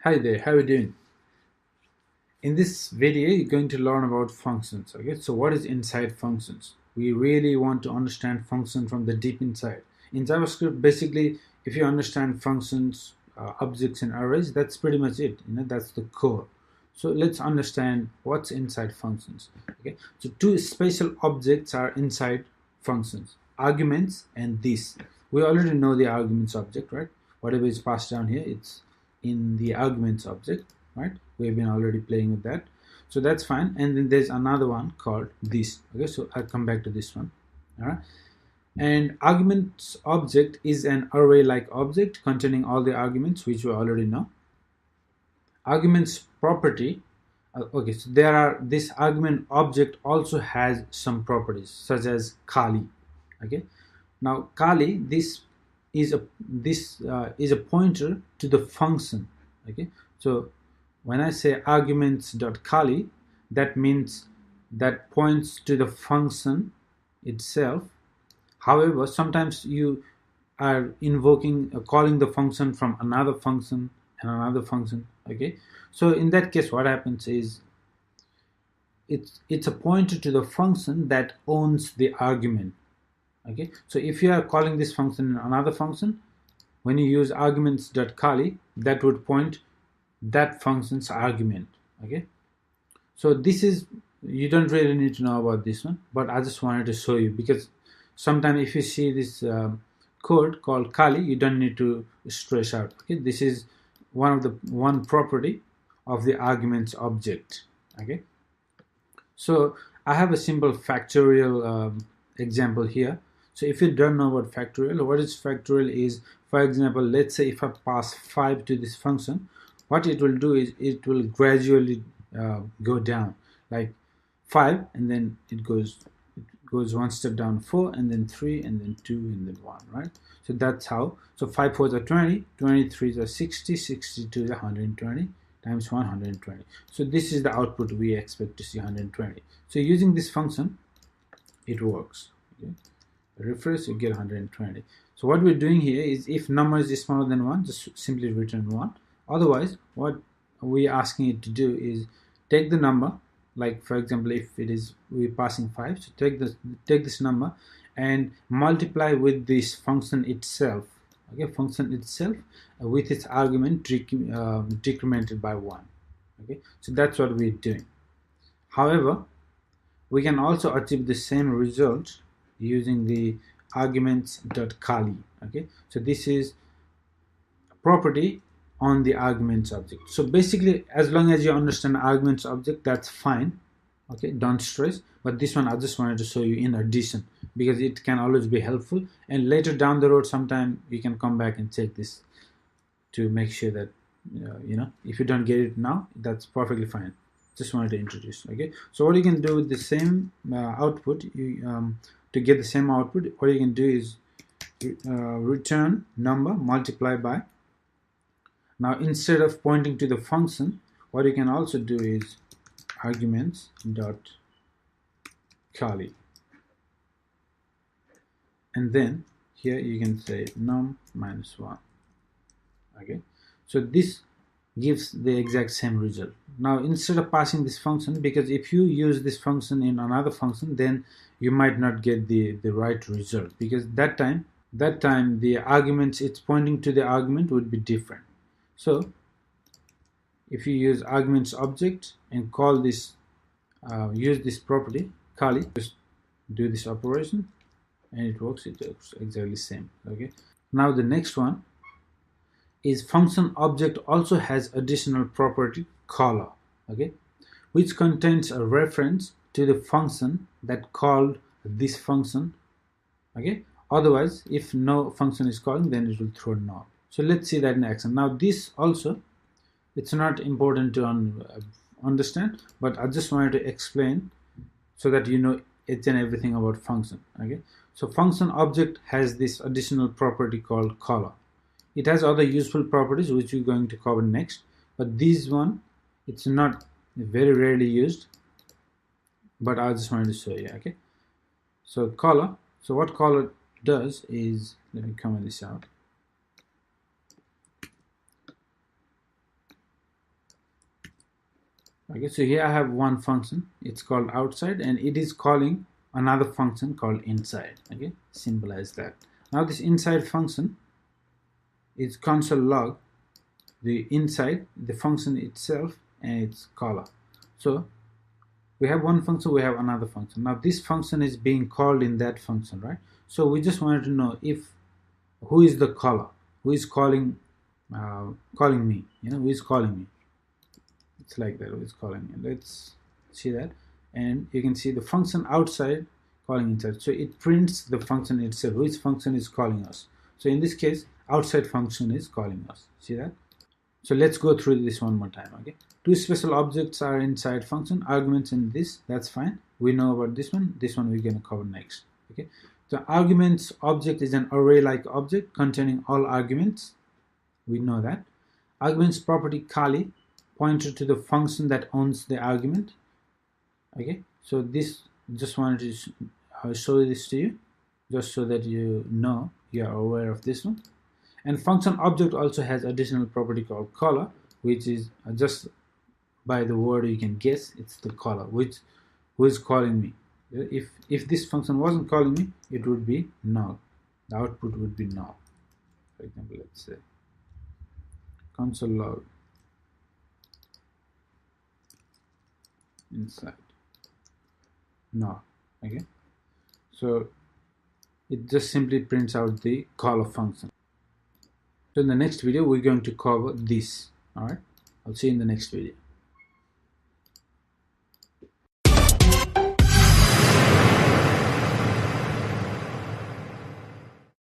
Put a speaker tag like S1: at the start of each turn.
S1: Hi there, how are you doing? In this video, you're going to learn about functions. Okay, so what is inside functions? We really want to understand function from the deep inside. In JavaScript, basically, if you understand functions, objects, and arrays, that's pretty much it. That's the core. So let's understand what's inside functions. Okay, so two special objects are inside functions: arguments and this. We already know the arguments object, right? Whatever is passed down here, it's in the arguments object, right? We've been already playing with that, so that's fine. And then there's another one called this. Okay, so I'll come back to this one. All right, and arguments object is an array like object containing all the arguments, which we already know. Arguments property, okay, so this argument object also has some properties such as Kali. Okay, now Kali, this is a pointer to the function. Okay, so when I say arguments.Kali, that means that points to the function itself. However, sometimes you are calling the function from another function and another function. Okay, so in that case, what happens is it's a pointer to the function that owns the argument. Okay, so if you are calling this function in another function, when you use arguments.Kali, that would point that function's argument. Okay, so this is, you don't really need to know about this one, but I just wanted to show you, because sometimes if you see this code called Kali, you don't need to stress out. Okay, this is one property of the arguments object. Okay, so I have a simple factorial example here. So if you don't know what factorial, what is factorial is, for example, let's say if I pass 5 to this function, what it will do is it will gradually go down, like 5, and then it goes one step down, 4, and then 3, and then 2, and then 1, right? So that's how. So 5 4s are 20, 23s are 60, 62 is 120 times 120. So this is the output we expect to see, 120. So using this function, it works. Okay, refresh, you get 120. So what we're doing here is, if number is smaller than 1, just simply return 1. Otherwise, what we're asking it to do is take the number, like for example, if it is we're passing 5, so take this number and multiply with this function itself. Okay, function itself with its argument decremented by 1. Okay, so that's what we're doing. However, we can also achieve the same result using the arguments.Kali. Okay, so this is a property on the arguments object. So basically, as long as you understand arguments object, that's fine. Okay, don't stress. But this one I just wanted to show you in addition, because it can always be helpful, and later down the road sometime you can come back and check this to make sure that if you don't get it now, that's perfectly fine. Just wanted to introduce. Okay, so what you can do with the same output, to get the same output, what you can do is return number multiply by. Now instead of pointing to the function, what you can also do is arguments.Kali, and then here you can say num minus 1. Okay, so this gives the exact same result. Now instead of passing this function, because if you use this function in another function, then you might not get the right result, because that time the arguments it's pointing to the argument would be different. So if you use arguments object and call this use this property Kali, just do this operation and it works exactly the same. Okay, now the next one is function object also has additional property caller. Okay, which contains a reference to the function that called this function. Okay, otherwise if no function is calling, then it will throw null. So let's see that in action. Now this also, it's not important to understand, but I just wanted to explain so that you know each and everything about function. Okay, so function object has this additional property called caller. It has other useful properties which we're going to cover next, but this one, it's not very rarely used, but I just wanted to show you. Okay, so caller, so what caller does is, let me comment this out. Okay, so here I have one function, it's called outside, and it is calling another function called inside. Okay, simple as that. Now this inside function is console log the inside, the function itself, and its caller. So we have one function, we have another function. Now this function is being called in that function, right? So we just wanted to know if who is the caller, who is calling me, who is calling me. It's like that, who is calling me. Let's see that, and you can see the function outside calling inside. So it prints the function itself, which function is calling us. So in this case, outside function is calling us. See that? So let's go through this one more time. Okay, two special objects are inside function, arguments in this, that's fine. We know about this one we're going to cover next. Okay, the arguments object is an array like object containing all arguments. We know that. Arguments property Kali pointer to the function that owns the argument. Okay, so this, just wanted to show this to you just so that you know, you are aware of this one. And function object also has additional property called caller, which is just by the word you can guess it's the caller, who is calling me. If this function wasn't calling me, it would be null. The output would be null. For example, let's say console log inside null. Okay, so it just simply prints out the caller function. So in the next video, we're going to cover this. All right, I'll see you in the next video.